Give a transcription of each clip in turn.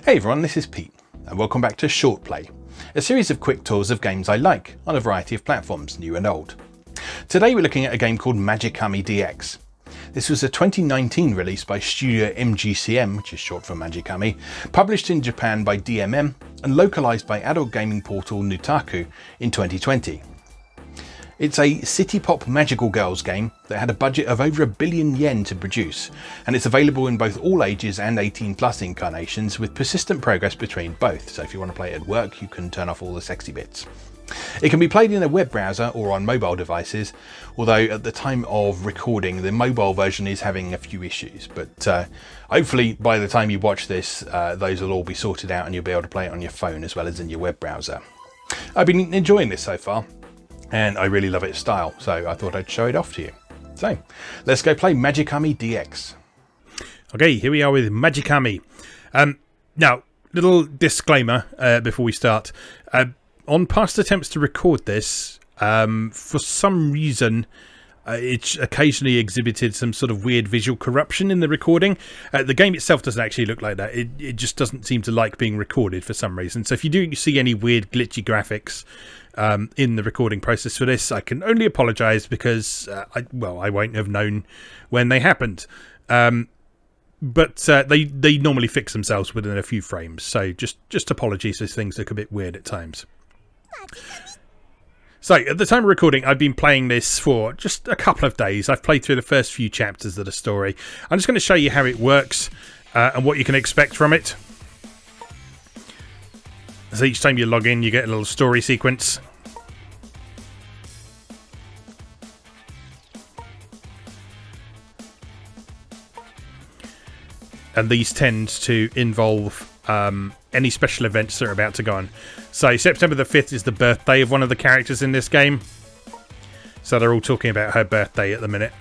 Hey everyone, this is Pete, and welcome back to Short Play, a series of quick tours of games I like on a variety of platforms, new and old. Today we're looking at a game called Magicami DX. This was a 2019 release by Studio MGCM, which is short for Magikami, published in Japan by DMM and localized by adult gaming portal Nutaku in 2020. It's a city pop magical girls game that had a budget of over £1 billion to produce, and it's available in both all ages and 18+ incarnations with persistent progress between both, so if you want to play it at work you can turn off all the sexy bits. It can be played in a web browser or on mobile devices, although at the time of recording the mobile version is having a few issues, but hopefully by the time you watch this those will all be sorted out and you'll be able to play it on your phone as well as in your web browser. I've been enjoying this so far, and I really love its style, so I thought I'd show it off to you. So, let's go play Magicami DX. Okay, here we are with Magikami. Now, little disclaimer before we start. On past attempts to record this, for some reason, it occasionally exhibited some sort of weird visual corruption in the recording. The game itself doesn't actually look like that. It just doesn't seem to like being recorded for some reason. So if you do see any weird glitchy graphics in the recording process for this, I can only apologise because I won't have known when they happened. But they normally fix themselves within a few frames. So just apologies if things look a bit weird at times. So, at the time of recording, I've been playing this for just a couple of days. I've played through the first few chapters of the story. I'm just going to show you how it works and what you can expect from it. So each time you log in, you get a little story sequence. And these tend to involve any special events that are about to go on. So September the 5th is the birthday of one of the characters in this game. So they're all talking about her birthday at the minute.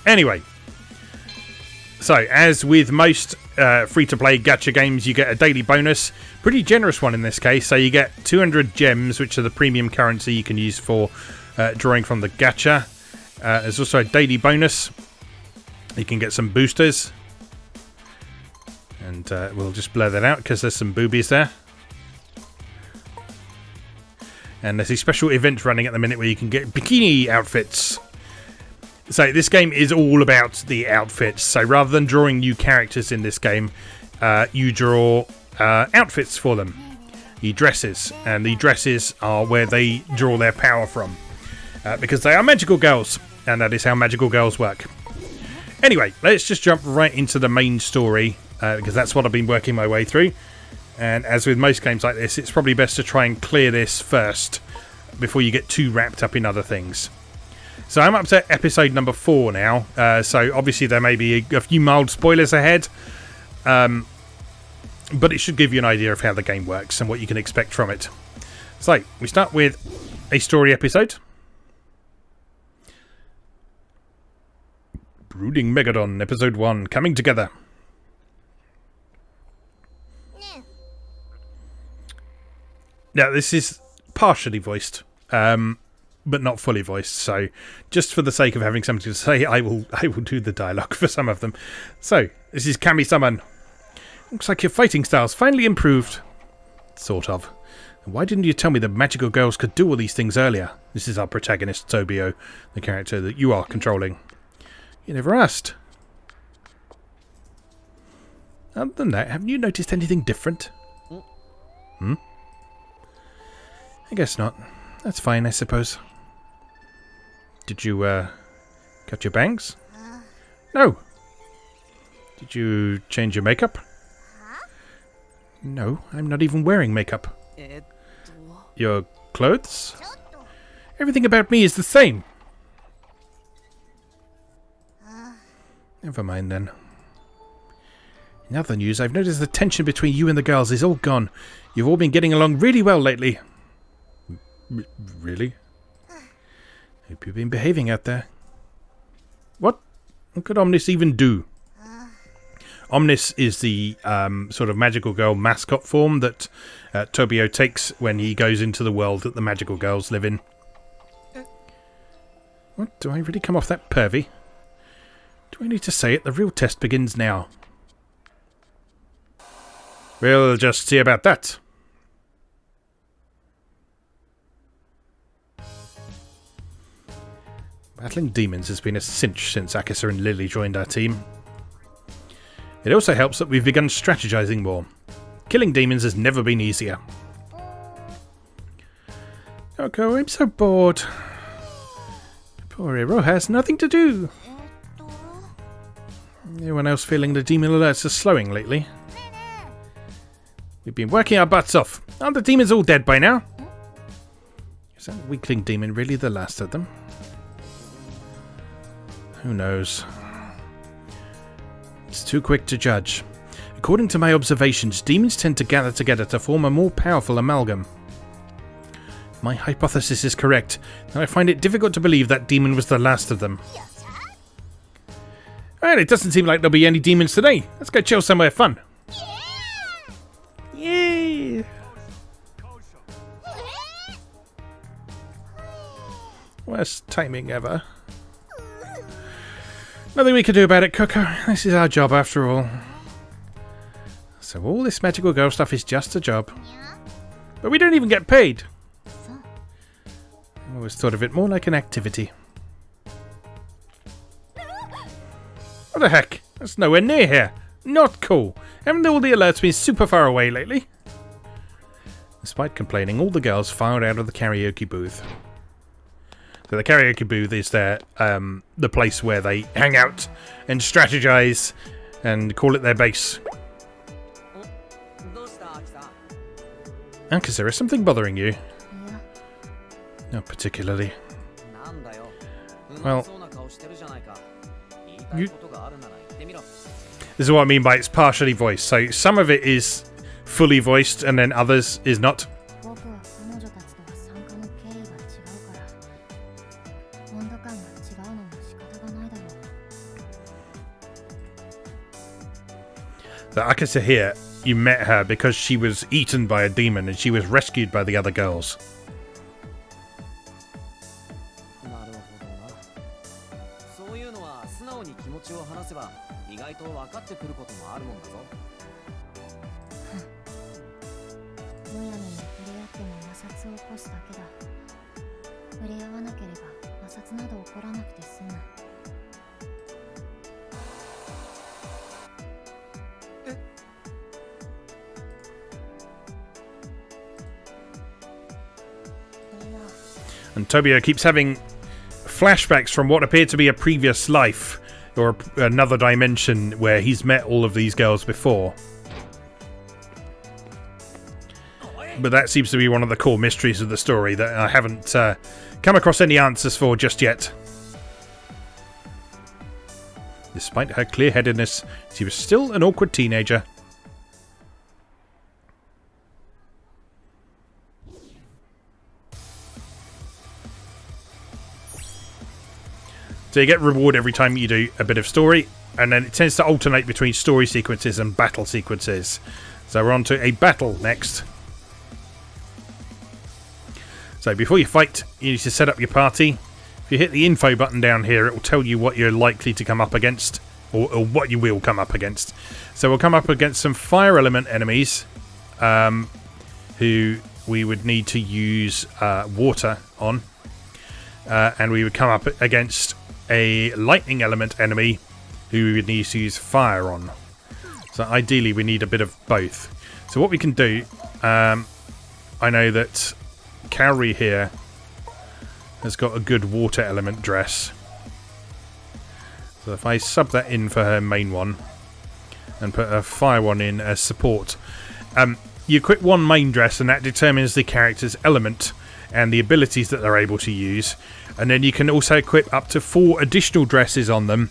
Anyway, so as with most free-to-play gacha games, you get a daily bonus. Pretty generous one in this case. So you get 200 gems, which are the premium currency you can use for drawing from the gacha. There's also a daily bonus. You can get some boosters. And we'll just blur that out because there's some boobies there. And there's a special event running at the minute where you can get bikini outfits. So this game is all about the outfits. So rather than drawing new characters in this game, you draw outfits for them. The dresses. And the dresses are where they draw their power from. Because they are magical girls. And that is how magical girls work. Anyway, let's just jump right into the main story. Because that's what I've been working my way through. And as with most games like this, it's probably best to try and clear this first. Before you get too wrapped up in other things. So I'm up to episode number 4 now, so obviously there may be a few mild spoilers ahead, but it should give you an idea of how the game works and what you can expect from it. So, we start with a story episode. Brooding Megadon, episode 1, coming together. Now, this is partially voiced. But not fully voiced, so just for the sake of having something to say, I will do the dialogue for some of them. So, this is Kami-saman. Looks like your fighting style's finally improved. Sort of. Why didn't you tell me that magical girls could do all these things earlier? This is our protagonist, Tobio, the character that you are controlling. You never asked. Other than that, haven't you noticed anything different? I guess not. That's fine, I suppose. Did you, cut your bangs? No. Did you change your makeup? No, I'm not even wearing makeup. Your clothes? Everything about me is the same. Never mind then. In other news, I've noticed the tension between you and the girls is all gone. You've all been getting along really well lately. Really? Hope you've been behaving out there. What? What could Omnis even do? Omnis is the sort of magical girl mascot form that Tobio takes when he goes into the world that the magical girls live in. What? Do I really come off that pervy? Do I need to say it? The real test begins now. We'll just see about that. Battling demons has been a cinch since Akisa and Lily joined our team. It also helps that we've begun strategizing more. Killing demons has never been easier. Coco, I'm so bored. Poor hero has nothing to do. Anyone else feeling the demon alerts are slowing lately? We've been working our butts off. Aren't the demons all dead by now? Is that weakling demon really the last of them? Who knows? It's too quick to judge. According to my observations, demons tend to gather together to form a more powerful amalgam. If my hypothesis is correct, then I find it difficult to believe that demon was the last of them. Well, it doesn't seem like there'll be any demons today. Let's go chill somewhere fun. Yay! Worst timing ever. Nothing we can do about it, Coco. This is our job after all. So all this magical girl stuff is just a job. But we don't even get paid. I always thought of it more like an activity. What the heck? That's nowhere near here. Not cool. Haven't all the alerts been super far away lately? Despite complaining, all the girls filed out of the karaoke booth. So the karaoke booth is the place where they hang out and strategize and call it their base. Akisa, is something bothering you? Not particularly. Well, this is what I mean by it's partially voiced. So some of it is fully voiced and then others is not. The Akisa here, you met her because she was eaten by a demon and she was rescued by the other girls. And Tobio keeps having flashbacks from what appeared to be a previous life or another dimension where he's met all of these girls before. But that seems to be one of the core mysteries of the story that I haven't come across any answers for just yet. Despite her clear-headedness, she was still an awkward teenager. So you get reward every time you do a bit of story, and then it tends to alternate between story sequences and battle sequences. So we're on to a battle next. So before you fight, you need to set up your party. If you hit the info button down here, it will tell you what you're likely to come up against, or what you will come up against. So we'll come up against some fire element enemies, who we would need to use water on. And we would come up against a lightning element enemy who we would need to use fire on. So ideally we need a bit of both. So what we can do, I know that Kaori here has got a good water element dress. So if I sub that in for her main one and put a fire one in as support, you equip one main dress and that determines the character's element and the abilities that they're able to use. And then you can also equip up to 4 additional dresses on them,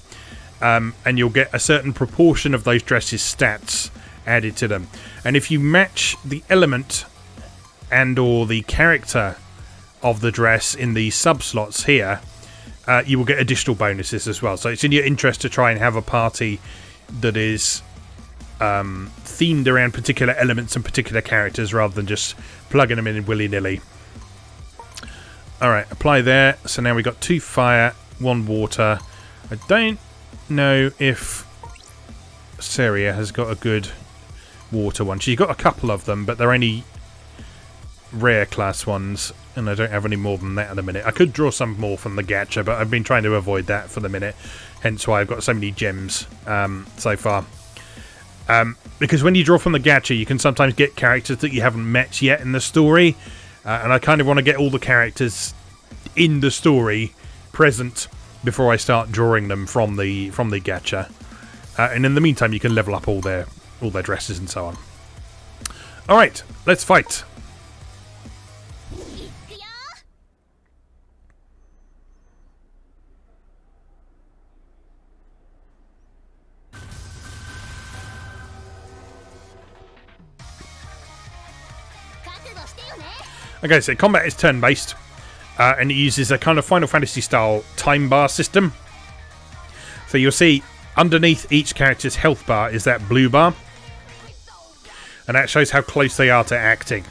and you'll get a certain proportion of those dresses' stats added to them. And if you match the element and or the character of the dress in the sub-slots here, you will get additional bonuses as well. So it's in your interest to try and have a party that is themed around particular elements and particular characters rather than just plugging them in willy-nilly. Alright, apply there. So now we've got 2 fire, 1 water. I don't know if Seria has got a good water one. She's got a couple of them, but they're only rare class ones, and I don't have any more than that at the minute. I could draw some more from the gacha, but I've been trying to avoid that for the minute, hence why I've got so many gems so far. Because when you draw from the gacha, you can sometimes get characters that you haven't met yet in the story, and I kind of want to get all the characters in the story present before I start drawing them from the gacha. And in the meantime, you can level up all their dresses and so on. All right, let's fight. Okay, so combat is turn-based, and it uses a kind of Final Fantasy-style time bar system. So you'll see underneath each character's health bar is that blue bar, and that shows how close they are to acting.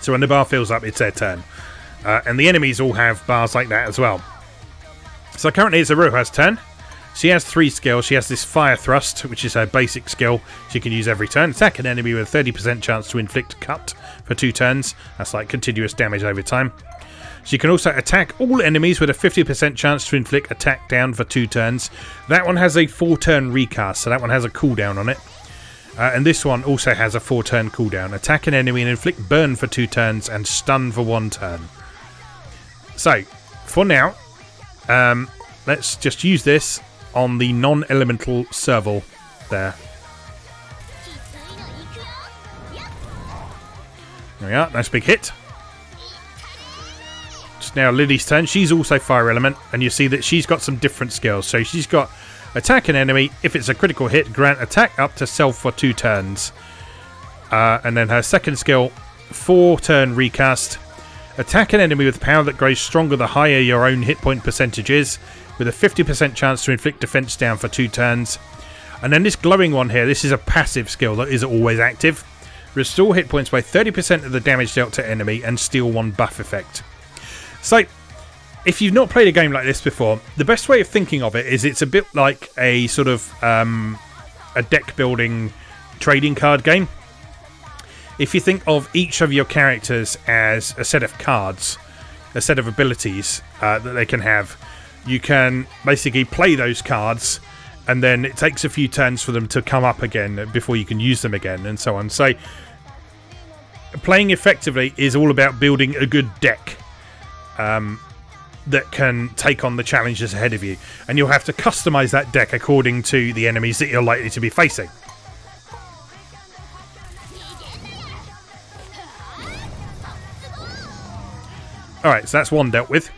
So when the bar fills up, it's their turn. And the enemies all have bars like that as well. So currently it's Aruha's turn. She has 3 skills. She has this Fire Thrust, which is her basic skill she can use every turn. Attack an enemy with a 30% chance to inflict cut for 2 turns. That's like continuous damage over time. She can also attack all enemies with a 50% chance to inflict attack down for 2 turns. That one has a 4-turn recast, so that one has a cooldown on it. And this one also has a 4-turn cooldown. Attack an enemy and inflict burn for 2 turns and stun for 1 turn. So, for now, let's just use this on the non-elemental serval there. There we are, nice big hit. It's now Lily's turn. She's also fire element, and you see that she's got some different skills. So she's got attack an enemy. If it's a critical hit, grant attack up to self for 2 turns. And then her second skill, 4-turn recast. Attack an enemy with power that grows stronger the higher your own hit point percentage is, with a 50% chance to inflict defense down for 2 turns. And then this glowing one here, this is a passive skill that is always active. Restore hit points by 30% of the damage dealt to enemy and steal 1 buff effect. So, if you've not played a game like this before, the best way of thinking of it is it's a bit like a sort of a deck building trading card game. If you think of each of your characters as a set of cards, a set of abilities that they can have, you can basically play those cards, and then it takes a few turns for them to come up again before you can use them again, and so on. So, playing effectively is all about building a good deck that can take on the challenges ahead of you. And you'll have to customize that deck according to the enemies that you're likely to be facing. Alright, so that's one dealt with.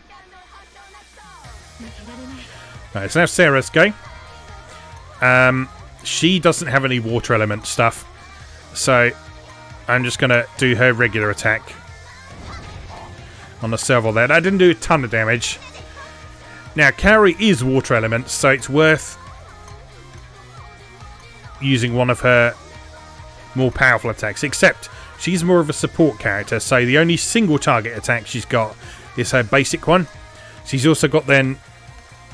Alright, so now Sarah's go. She doesn't have any water element stuff, so I'm just going to do her regular attack on the serval there. That didn't do a ton of damage. Now, Kaori is water element, so it's worth using one of her more powerful attacks, except she's more of a support character, so the only single target attack she's got is her basic one. She's also got then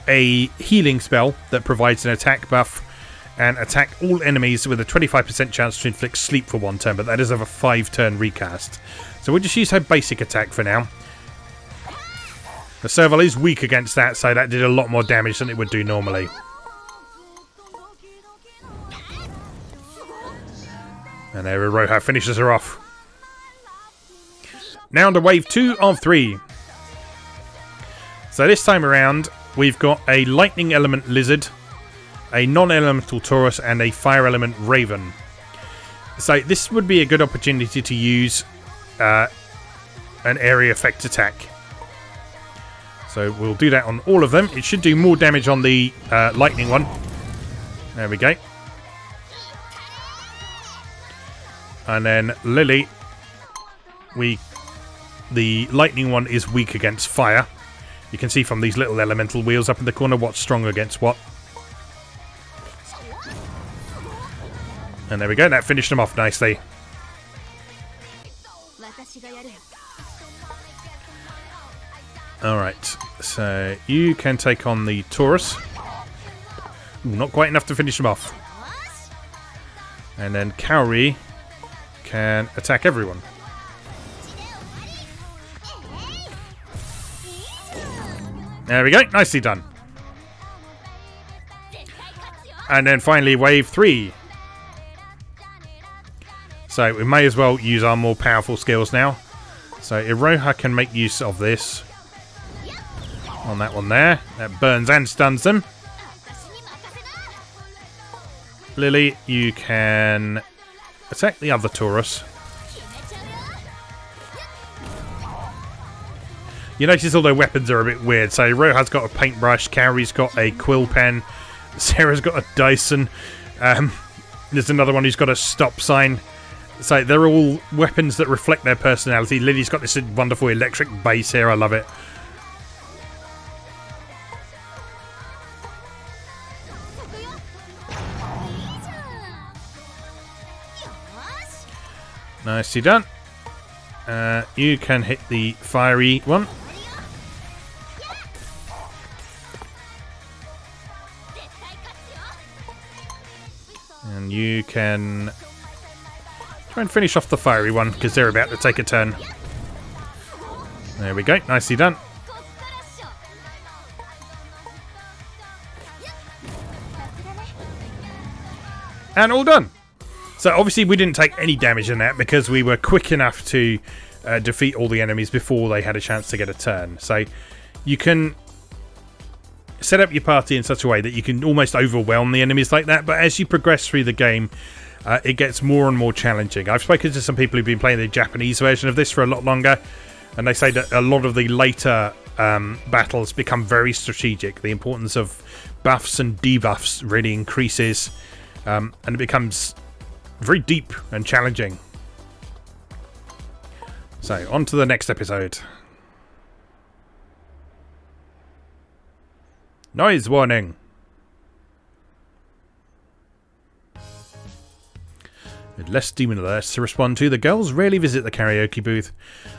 a healing spell that provides an attack buff and attack all enemies with a 25% chance to inflict sleep for 1 turn, but that is of a 5-turn recast. So we'll just use her basic attack for now. The serval is weak against that, so that did a lot more damage than it would do normally. And there Iroha finishes her off. Now on to wave 2 of 3. So this time around, we've got a lightning element lizard, a non-elemental Taurus, and a fire element raven. So this would be a good opportunity to use an area effect attack. So we'll do that on all of them. It should do more damage on the lightning one. There we go. And then Lily, the lightning one is weak against fire. You can see from these little elemental wheels up in the corner what's strong against what. And there we go. That finished them off nicely. Alright, so you can take on the Taurus. Ooh, not quite enough to finish them off. And then Kaori can attack everyone. There we go, nicely done. And then finally wave 3. So we may as well use our more powerful skills now. So Iroha can make use of this. On that one there. That burns and stuns them. Lily, you can attack the other Taurus. You notice all their weapons are a bit weird. So Iroha's got a paintbrush, Kaori's got a quill pen, Sarah's got a Dyson. There's another one who's got a stop sign. So they're all weapons that reflect their personality. Lily's got this wonderful electric bass here. I love it. Nicely done. You can hit the fiery one. And you can try and finish off the fiery one because they're about to take a turn. There we go. Nicely done. And all done. So obviously we didn't take any damage in that because we were quick enough to defeat all the enemies before they had a chance to get a turn. So you can set up your party in such a way that you can almost overwhelm the enemies like that. But as you progress through the game, it gets more and more challenging. I've spoken to some people who've been playing the Japanese version of this for a lot longer, and they say that a lot of the later battles become very strategic. The importance of buffs and debuffs really increases, and it becomes very deep and challenging. So, on to the next episode. Noise warning! With less demon alerts to respond to, the girls rarely visit the karaoke booth.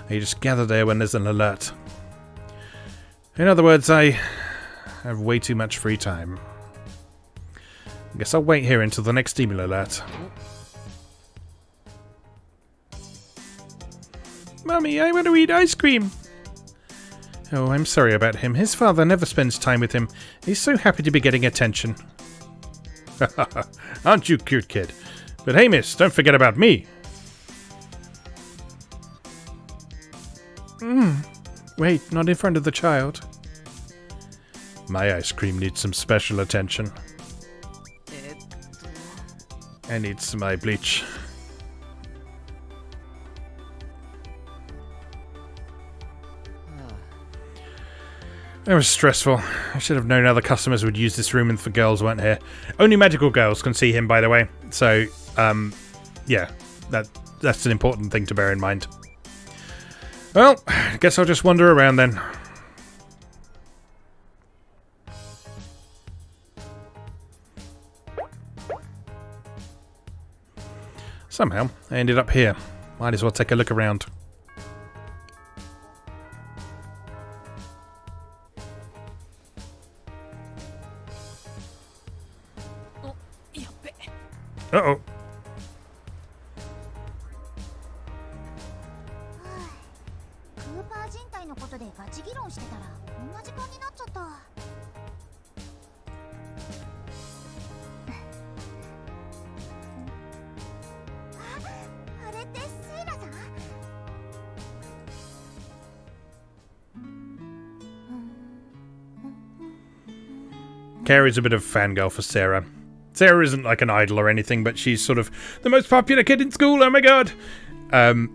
They just gather there when there's an alert. In other words, I have way too much free time. I guess I'll wait here until the next demon alert. Mummy, I want to eat ice cream. Oh, I'm sorry about him. His father never spends time with him. He's so happy to be getting attention. Aren't you cute, kid? But hey, miss, don't forget about me. Wait, not in front of the child. My ice cream needs some special attention. I need some eye bleach. That was stressful. I should have known other customers would use this room if the girls weren't here. Only magical girls can see him, by the way. So, yeah, that's an important thing to bear in mind. Well, I guess I'll just wander around then. Somehow, I ended up here. Might as well take a look around. Uh-oh. クーパー人体のことでガチ議論してたらこんな時間になっちゃった。あれってセイラさんCarrie's a bit of a fangirl for Sarah. Sarah isn't like an idol or anything, but she's sort of the most popular kid in school, oh my god! And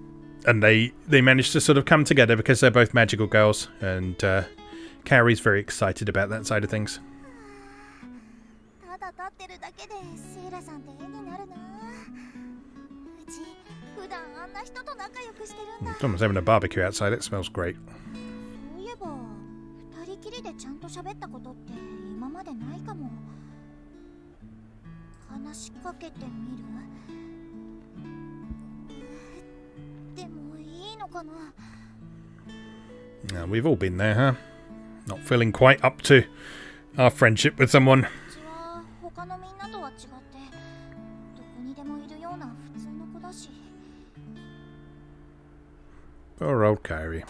they managed to sort of come together because they're both magical girls, and Carrie's very excited about that side of things. ただ立ってるだけでセイラさんって絵になるな。うち普段あんな人と仲良くしてるんだ。 Someone's having a barbecue outside, it smells great. そういえば二人きりでちゃんと喋ったことって今までないかも。話しかけてみる？かな。 We've all been there, huh? Not feeling quite up to our friendship with someone. うちは他のみんなとは違ってどこにでもいるような普通の子だし。 Poor old Kyrie.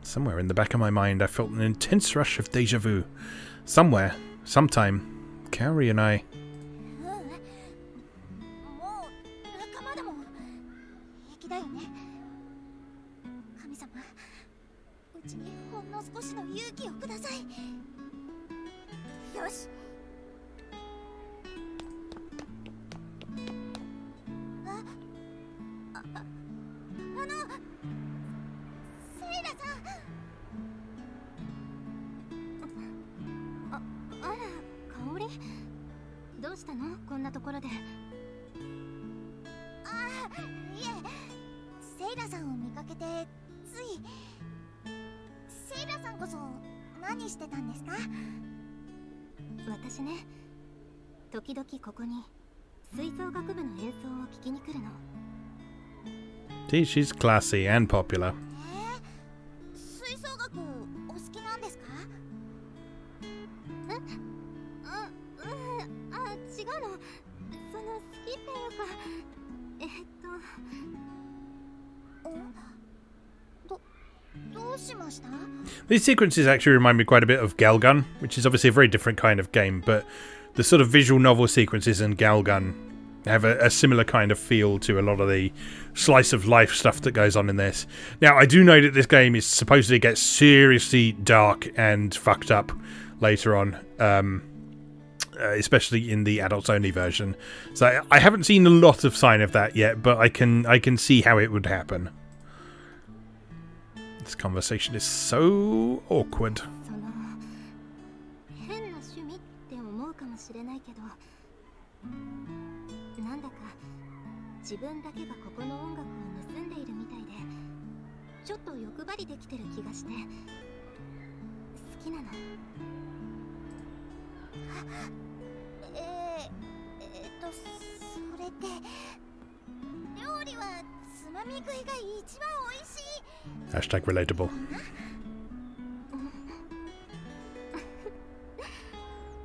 Somewhere in the back of my mind, I felt an intense rush of deja vu. Somewhere, sometime, Kyrie and I. うん、もう仲間だもん。平気だよね。神様、うちにほんの少しの勇気をください。よし。セイラさん。あら、香り？どうしたの？こんなところで。ああ、いえ、セイラさんを見かけてつい。セイラさんこそ何してたんですか？私ね、時々ここに吹奏楽部の演奏を聞きに来るの。 See, she's classy and popular. 吹奏楽お好きなんですか？違うの。その好きっていうか、どうしました？ These sequences actually remind me quite a bit of Galgun, which is obviously a very different kind of game, but the sort of visual novel sequences in Galgun have a similar kind of feel to a lot of the slice of life stuff that goes on in this. Now, I do know that this game is supposedly gets seriously dark and fucked up later on, especially in the adults only version. So I haven't seen a lot of sign of that yet, but I can see how it would happen. This conversation is so awkward. その変な趣味って思うかもしれないけど、なんだか自分だけがここの音楽を盗んでいるみたいで、ちょっと欲張りできてる気がして好きなの。それって料理はつまみ食いが一番美味しい。 Hashtag relatable.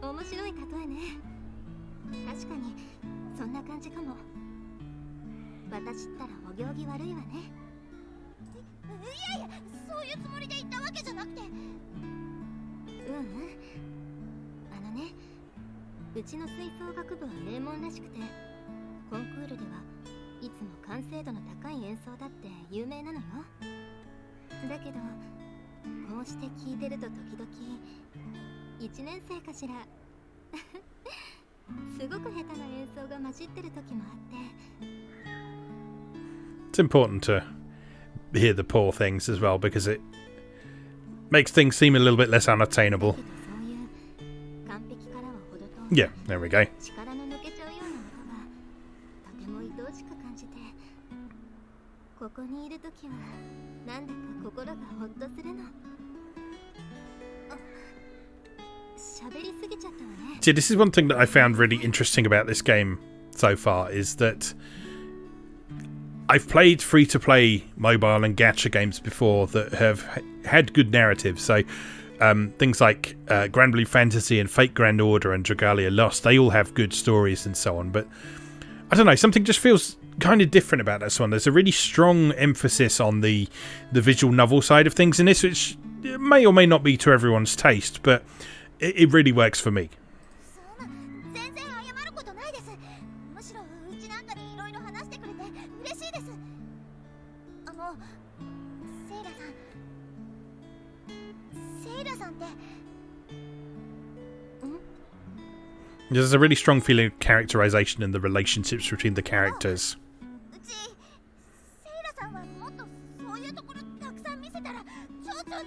面白い例えね。確かにそんな感じかも。私ったらお行儀悪いわね。いやいや、そういうつもりで言ったわけじゃなくて。うちの吹奏楽部は名門らしくて、コンクールではいつも完成度の高い演奏だって有名なのよ。だけどこうして聴いてると時々1年生かしらすごく下手な演奏が混じってる時もあって。 It's important to hear the poor things as well, because it makes things seem a little bit less unattainable. Yeah, there we go. 力の抜けちゃうような音がとても愛おしく感じて、ここにいるときはなんだか心がほっとするの。喋りすぎちゃったわね。 See, this is one thing that I found really interesting about this game so far, is that I've played free-to-play mobile and gacha games before that have had good narratives. So things like Grand Blue Fantasy and Fate Grand Order and Dragalia Lost, they all have good stories and so on. But I don't know, something just feels kind of different about this one. There's a really strong emphasis on the visual novel side of things in this, which may or may not be to everyone's taste, but it really works for me. 全然謝ることないです。むしろうちなんかにいろいろ話してくれて嬉しいです。セイラさんって。 There's a really strong feeling of characterization in the relationships between the characters. うちセイラさんはもっとそういうところたくさん見せたら超可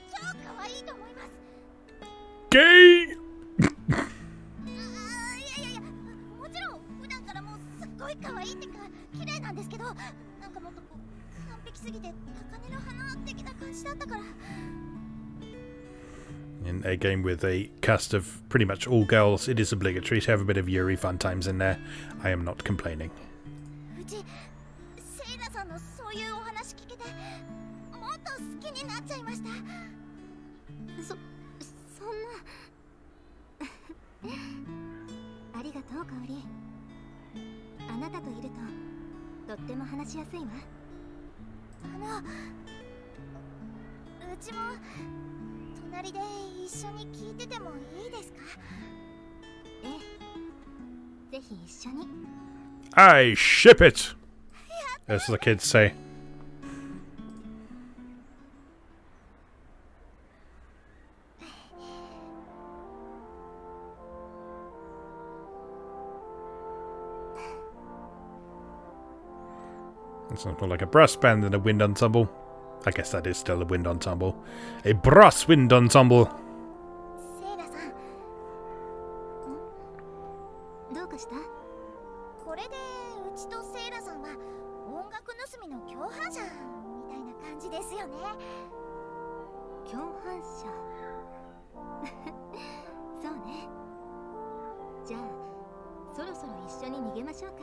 愛いと思います。 Gay! いやもちろん普段からもうすっごい可愛いってか綺麗なんですけど、なんかもっとこう完璧すぎて高嶺の花的な感じだったから。In a game with a cast of pretty much all girls, it is obligatory to have a bit of Yuri fun times in there. I am not complaining. うちセイラさんのそういうお話聞けてもっと好きになっちゃいました。そんなありがとう香り。あなたといるととっても話しやすいわ。うちも隣で一緒に聞いててもいいですか？ええ、ぜひ一緒に。I ship it! As the kids say. It sounds more like a brass band than a wind ensemble. I guess that is still a wind ensemble. A brass wind ensemble. セイラさん、どうかした？これでうちとセイラさんは音楽盗みの共犯者みたいな感じですよね。共犯者そうね。じゃあそろそろ一緒に逃げましょうか。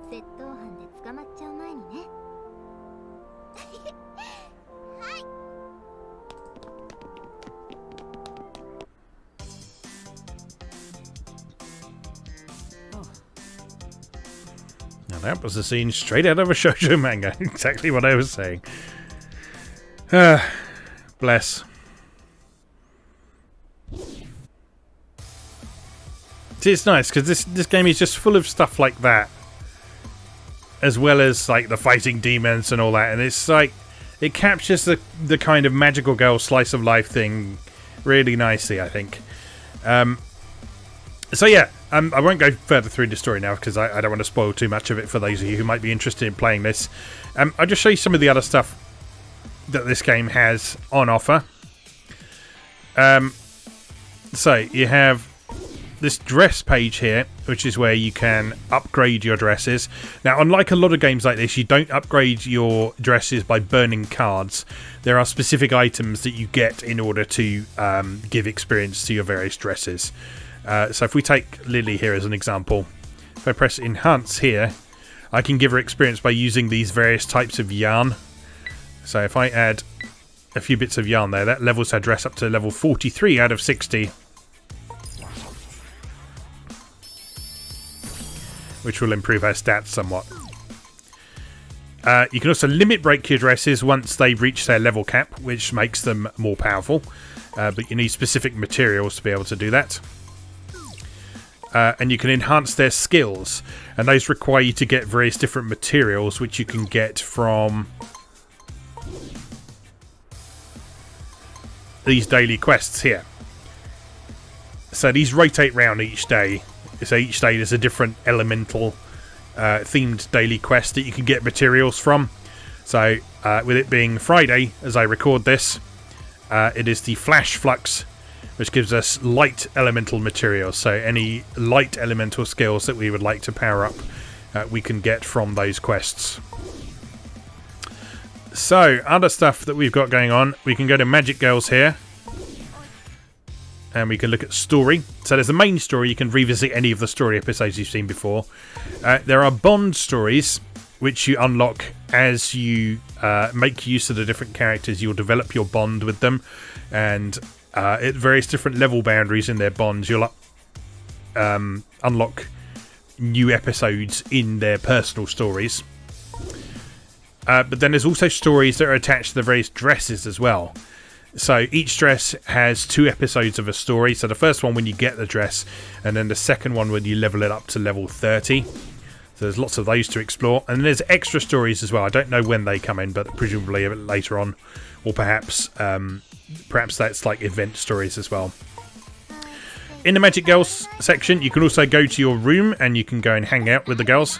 窃盗犯で捕まっちゃう前にね。はい。Now that was a scene straight out of a shoujo manga. Exactly what I was saying. Bless. See, it's nice because this game is just full of stuff like that, as well as like the fighting demons and all that, and it's like it captures the kind of magical girl slice of life thing really nicely, I think. So yeah, I won't go further through the story now because I don't want to spoil too much of it for those of you who might be interested in playing this. I'll just show you some of the other stuff that this game has on offer. So you have this dress page here, which is where you can upgrade your dresses. Now, unlike a lot of games like this, you don't upgrade your dresses by burning cards. There are specific items that you get in order to give experience to your various dresses. So if we take Lily here as an example, if I press enhance here, I can give her experience by using these various types of yarn. So if I add a few bits of yarn there, that levels her dress up to level 43 out of 60. Which will improve her stats somewhat. You can also limit break your dresses once they reach their level cap, which makes them more powerful. But you need specific materials to be able to do that. And you can enhance their skills. And those require you to get various different materials, which you can get from these daily quests here. So these rotate round each day. So each day there's a different elemental themed daily quest that you can get materials from. So with it being Friday as I record this, it is the Flash Flux, which gives us light elemental materials. So any light elemental skills that we would like to power up, we can get from those quests. So other stuff that we've got going on, we can go to Magic Girls here. And we can look at story. So there's the main story. You can revisit any of the story episodes you've seen before. There are bond stories, which you unlock as you make use of the different characters. You'll develop your bond with them. And at various different level boundaries in their bonds, you'll unlock new episodes in their personal stories. But then there's also stories that are attached to the various dresses as well. So each dress has 2 episodes of a story. So the first one when you get the dress, and then the second one when you level it up to level 30. So there's lots of those to explore. And then there's extra stories as well. I don't know when they come in, but presumably a bit later on. Or perhaps that's like event stories as well. In the Magic Girls section, you can also go to your room and you can go and hang out with the girls.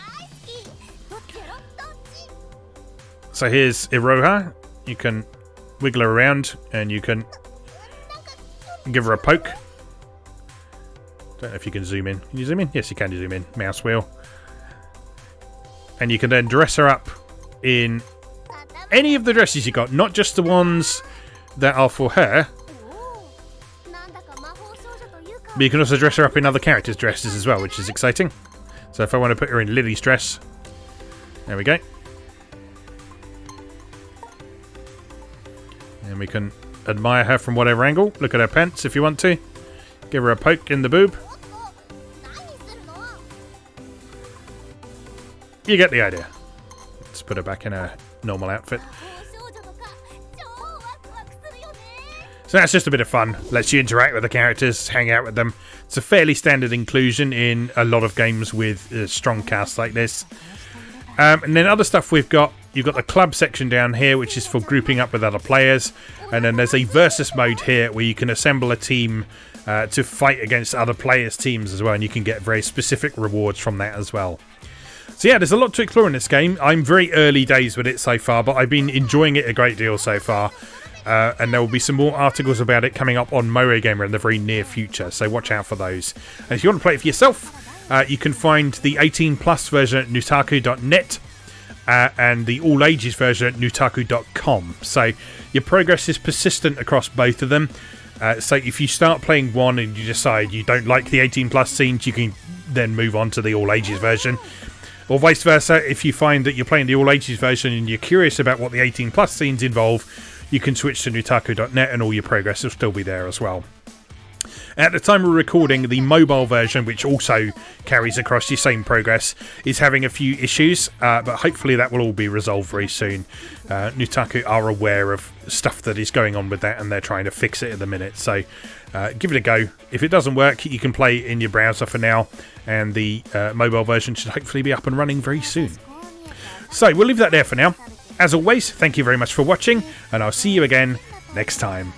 So here's Iroha. You can wiggle her around and you can give her a poke. Don't know if you can zoom in. Can you zoom in? Yes, you can zoom in. Mouse wheel. And you can then dress her up in any of the dresses you got, not just the ones that are for her, But you can also dress her up in other characters' dresses as well, which is exciting. So if I want to put her in Lily's dress, there we go. And we can admire her from whatever angle. Look at her pants if you want to. Give her a poke in the boob. You get the idea. Let's put her back in her normal outfit. So that's just a bit of fun. Lets you interact with the characters, hang out with them. It's a fairly standard inclusion in a lot of games with a strong cast like this. And then other stuff we've got, you've got the club section down here, which is for grouping up with other players. And then there's a versus mode here where you can assemble a team to fight against other players' teams as well. And you can get very specific rewards from that as well. So yeah, there's a lot to explore in this game. I'm very early days with it so far, but I've been enjoying it a great deal so far. And there will be some more articles about it coming up on Moe Gamer in the very near future, so watch out for those. And if you want to play it for yourself, you can find the 18 plus version at nutaku.net and the all ages version at nutaku.com. So your progress is persistent across both of them. So if you start playing one and you decide you don't like the 18 plus scenes, you can then move on to the all ages version. Or vice versa, if you find that you're playing the all ages version and you're curious about what the 18 plus scenes involve, you can switch to nutaku.net and all your progress will still be there as well. At the time of recording, the mobile version, which also carries across your same progress, is having a few issues, but hopefully that will all be resolved very soon. Nutaku are aware of stuff that is going on with that and they're trying to fix it at the minute, so give it a go. If it doesn't work, you can play it in your browser for now, and the mobile version should hopefully be up and running very soon. So we'll leave that there for now. As always, thank you very much for watching, and I'll see you again next time.